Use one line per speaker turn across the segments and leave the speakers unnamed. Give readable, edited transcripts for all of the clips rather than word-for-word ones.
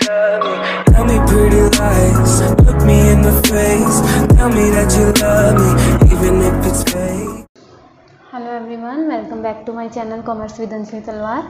love me. Tell me pretty lies, look me in the face. Tell me that you love me, even if it's fake.
Hello everyone, welcome back to my channel commerce with Anjali Talwar.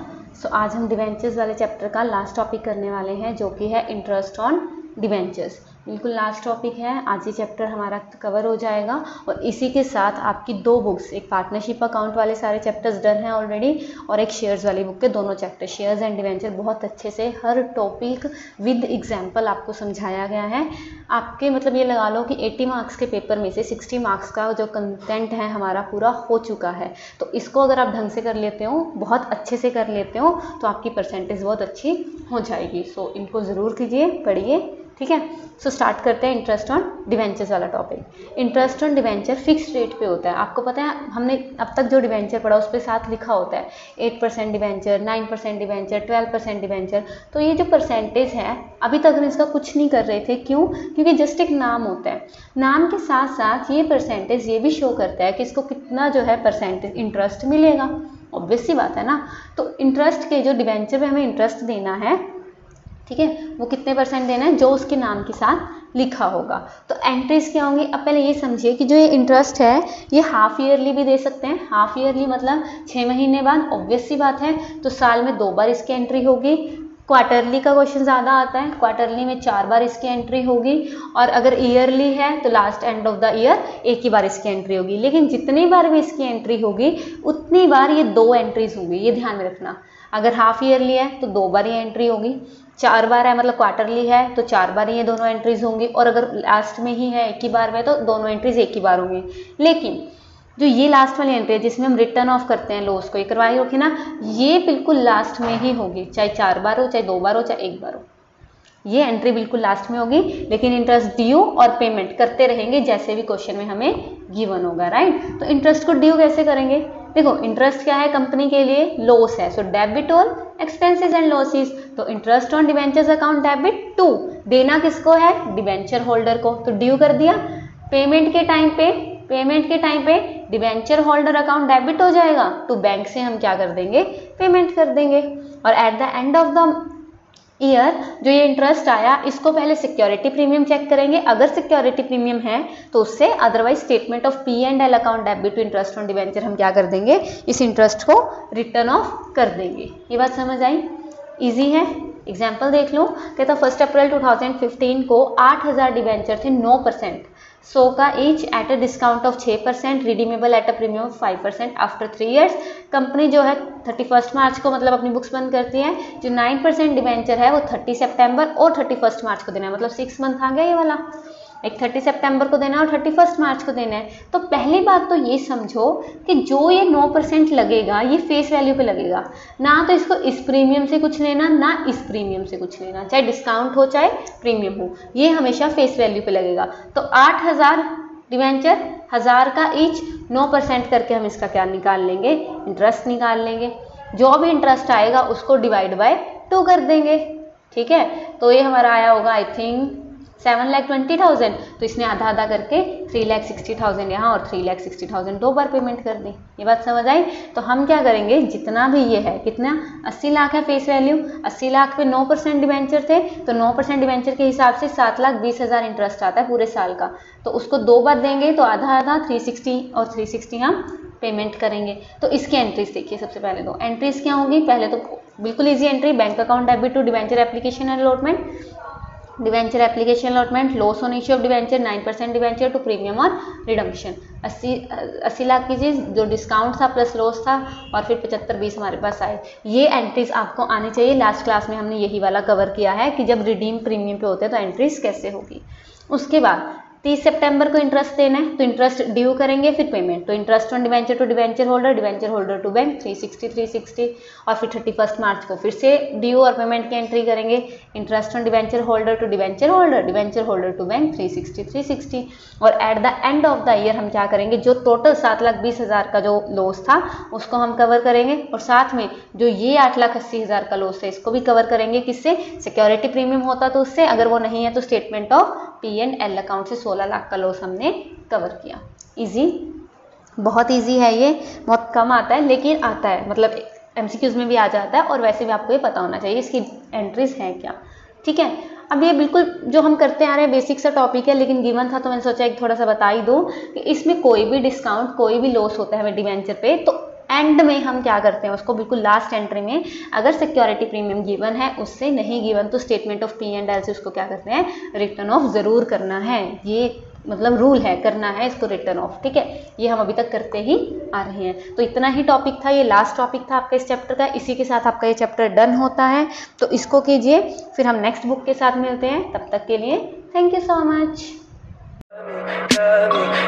So आज हम debentures वाले chapter का last topic करने वाले हैं, जो कि है इंटरेस्ट ऑन डिवेंचर्स। बिल्कुल लास्ट टॉपिक है, आज ये चैप्टर हमारा कवर हो जाएगा। और इसी के साथ आपकी दो बुक्स, एक पार्टनरशिप अकाउंट वाले सारे चैप्टर्स डन हैं ऑलरेडी, और एक शेयर्स वाली बुक के दोनों चैप्टर, शेयर्स एंड डिवेंचर, बहुत अच्छे से हर टॉपिक विद एग्जाम्पल आपको समझाया गया है। आपके मतलब ये लगा लो कि 80 मार्क्स के पेपर में से 60 मार्क्स का जो कंटेंट है हमारा पूरा हो चुका है। तो इसको अगर आप ढंग से कर लेते हो, बहुत अच्छे से कर लेते हो, तो आपकी परसेंटेज बहुत अच्छी हो जाएगी। सो इनको ज़रूर कीजिए, पढ़िए, ठीक है। सो स्टार्ट करते हैं इंटरेस्ट ऑन डिवेंचर्स वाला topic. Interest on debenture fix rate पे होता है। आपको पता है, हमने अब तक जो डिवेंचर पढ़ा उस पर साथ लिखा होता है 8% डिवेंचर, 9% डिवेंचर, 12% डिवेंचर। तो ये जो परसेंटेज है अभी तक हम इसका कुछ नहीं कर रहे थे। क्यों? क्योंकि जस्ट एक नाम होता है। नाम के साथ साथ ये परसेंटेज ये भी शो करता है कि इसको कितना जो है परसेंटेज इंटरेस्ट मिलेगा। ऑब्वियस सी बात है ना। तो इंटरेस्ट के जो डिवेंचर में हमें इंटरेस्ट देना है, ठीक है, वो कितने परसेंट देना है, जो उसके नाम के साथ लिखा होगा। तो एंट्रीज क्या होंगी? अब पहले ये समझिए कि जो ये इंटरेस्ट है ये हाफ ईयरली भी दे सकते हैं। हाफ ईयरली मतलब 6 महीने बाद, ऑब्वियस सी बात है। तो साल में 2 बार इसकी एंट्री होगी। क्वार्टरली का क्वेश्चन ज़्यादा आता है, क्वार्टरली में 4 बार इसकी एंट्री होगी। और अगर ईयरली है तो last and of the year एक ही बार इसकी एंट्री होगी। लेकिन जितनी बार भी इसकी एंट्री होगी उतनी बार ये 2 एंट्रीज होंगी, ये ध्यान में रखना। अगर हाफ ईयरली है तो 2 बार ये एंट्री होगी, 4 बार है मतलब क्वार्टरली है तो 4 बार ये दोनों एंट्रीज होंगी, और अगर लास्ट में ही है एक ही बार में तो दोनों एंट्रीज एक ही बार होंगी। लेकिन जो ये लास्ट वाली एंट्री है जिसमें हम रिटर्न ऑफ करते हैं लॉस को, ये करवाई होगी ना, ये बिल्कुल लास्ट में ही होगी, चाहे 4 बार हो, चाहे 2 बार हो, चाहे 1 बार हो, ये एंट्री बिल्कुल लास्ट में होगी। लेकिन इंटरेस्ट ड्यू और पेमेंट करते रहेंगे जैसे भी क्वेश्चन में हमें गिवन होगा, राइट। तो इंटरेस्ट को ड्यू कैसे करेंगे? देखो, इंटरेस्ट क्या है कंपनी के लिए? लॉस है। So debit on expenses and losses. तो interest on debentures account debit to, देना किसको है? डिवेंचर होल्डर को। तो ड्यू कर दिया। पेमेंट के टाइम पे डिवेंचर होल्डर अकाउंट डेबिट हो जाएगा, तो बैंक से हम क्या कर देंगे? पेमेंट कर देंगे। और at the end of the year जो ये इंटरेस्ट आया, इसको पहले सिक्योरिटी प्रीमियम चेक करेंगे। अगर सिक्योरिटी प्रीमियम है तो उससे, otherwise statement of P&L account debit to interest on debenture हम क्या कर देंगे? इस इंटरेस्ट को रिटर्न ऑफ कर देंगे। ये बात समझ आई? इजी है। एग्जाम्पल देख लो। कहता 1 अप्रैल 2015 को 8000 डिवेंचर थे 9%, 100 का each at a discount of 6%, redeemable at a premium of 5% after 3 years. Company जो है 31 मार्च को मतलब अपनी बुक्स बंद करती है। जो 9% डिवेंचर है वो 30 सितंबर और 31 मार्च को देना है, मतलब 6 मंथ आ गया ये वाला। एक 30 सितंबर को देना है और 31 मार्च को देना है। तो पहली बात तो ये समझो कि जो ये 9% लगेगा ये फेस वैल्यू पे लगेगा, ना तो इसको इस प्रीमियम से कुछ लेना, ना इस प्रीमियम से कुछ लेना, चाहे डिस्काउंट हो चाहे प्रीमियम हो, ये हमेशा फेस वैल्यू पे लगेगा। तो 8000 डिवेंचर, 1000 का ईच, 9% करके हम इसका क्या निकाल लेंगे? इंटरेस्ट निकाल लेंगे। जो भी इंटरेस्ट आएगा उसको डिवाइड बाय 2 कर देंगे, ठीक है। तो ये हमारा आया होगा आई थिंक 7,20,000। तो इसने आधा आधा करके 3,60,000 यहाँ और 3,60,000 2 बार पेमेंट कर दी। ये बात समझ आई? तो हम क्या करेंगे, जितना भी ये है, कितना 80 लाख है फेस वैल्यू, 80 लाख पे 9% डिवेंचर थे, तो 9% डिवेंचर के हिसाब से 7,20,000 इंटरेस्ट आता है पूरे साल का। तो उसको 2 बार देंगे तो आधा आधा 360 और 360 हम पेमेंट करेंगे। तो इसकी एंट्रीज देखिए। सबसे पहले तो एंट्रीज क्या होंगी? पहले तो बिल्कुल easy entry, bank account debit to debenture application and allotment, debenture application allotment, loss on issue of debenture, 9% debenture to premium और रिडम्पशन। 80 लाख की चीज़ जो डिस्काउंट था प्लस लॉस था, और फिर 75-20 हमारे पास आए। ये एंट्रीज आपको आनी चाहिए। लास्ट क्लास में हमने यही वाला कवर किया है कि जब रिडीम प्रीमियम पे होते हैं तो एंट्रीज कैसे होगी। उसके बाद 30 सितंबर को इंटरेस्ट देना है, तो इंटरेस्ट ड्यू करेंगे, फिर पेमेंट। तो interest on debenture to debenture holder to bank 360, और फिर 31 मार्च को फिर से ड्यू और पेमेंट की एंट्री करेंगे। Interest on debenture holder to debenture holder to bank 360, और at the end of the year हम क्या करेंगे? जो टोटल 7,20,000 का जो लॉस था उसको हम कवर करेंगे, और साथ में जो ये 8,80,000 का लॉस है इसको भी कवर करेंगे। किससे? सिक्योरिटी प्रीमियम होता तो उससे, अगर वो नहीं है तो स्टेटमेंट ऑफ P&L अकाउंट से 16 लाख का लॉस हमने कवर किया। इजी, बहुत इजी है ये, बहुत कम आता है लेकिन आता है, मतलब MCQs में भी आ जाता है, और वैसे भी आपको ये पता होना चाहिए इसकी एंट्रीज हैं क्या, ठीक है। अब ये बिल्कुल जो हम करते आ रहे हैं बेसिक सा टॉपिक है, लेकिन गिवन था तो मैंने सोचा एक थोड़ा सा बता ही दूँ कि इसमें कोई भी डिस्काउंट, कोई भी लॉस होता है हमें डिवेंचर पे, तो एंड में हम क्या करते हैं उसको, बिल्कुल लास्ट एंट्री में अगर सिक्योरिटी प्रीमियम गिवन है, उससे नहीं गिवन तो स्टेटमेंट ऑफ P&L से उसको क्या करते हैं, रिटर्न ऑफ ज़रूर करना है। ये मतलब रूल है, करना है इसको रिटर्न ऑफ, ठीक है। ये हम अभी तक करते ही आ रहे हैं। तो इतना ही टॉपिक था, ये लास्ट टॉपिक था आपका इस चैप्टर का। इसी के साथ आपका ये चैप्टर डन होता है, तो इसको कीजिए, फिर हम नेक्स्ट बुक के साथ मिलते हैं। तब तक के लिए thank you so much.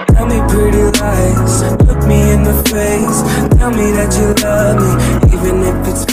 Tell me pretty lies, look me in the face, tell me that you love me, even if it's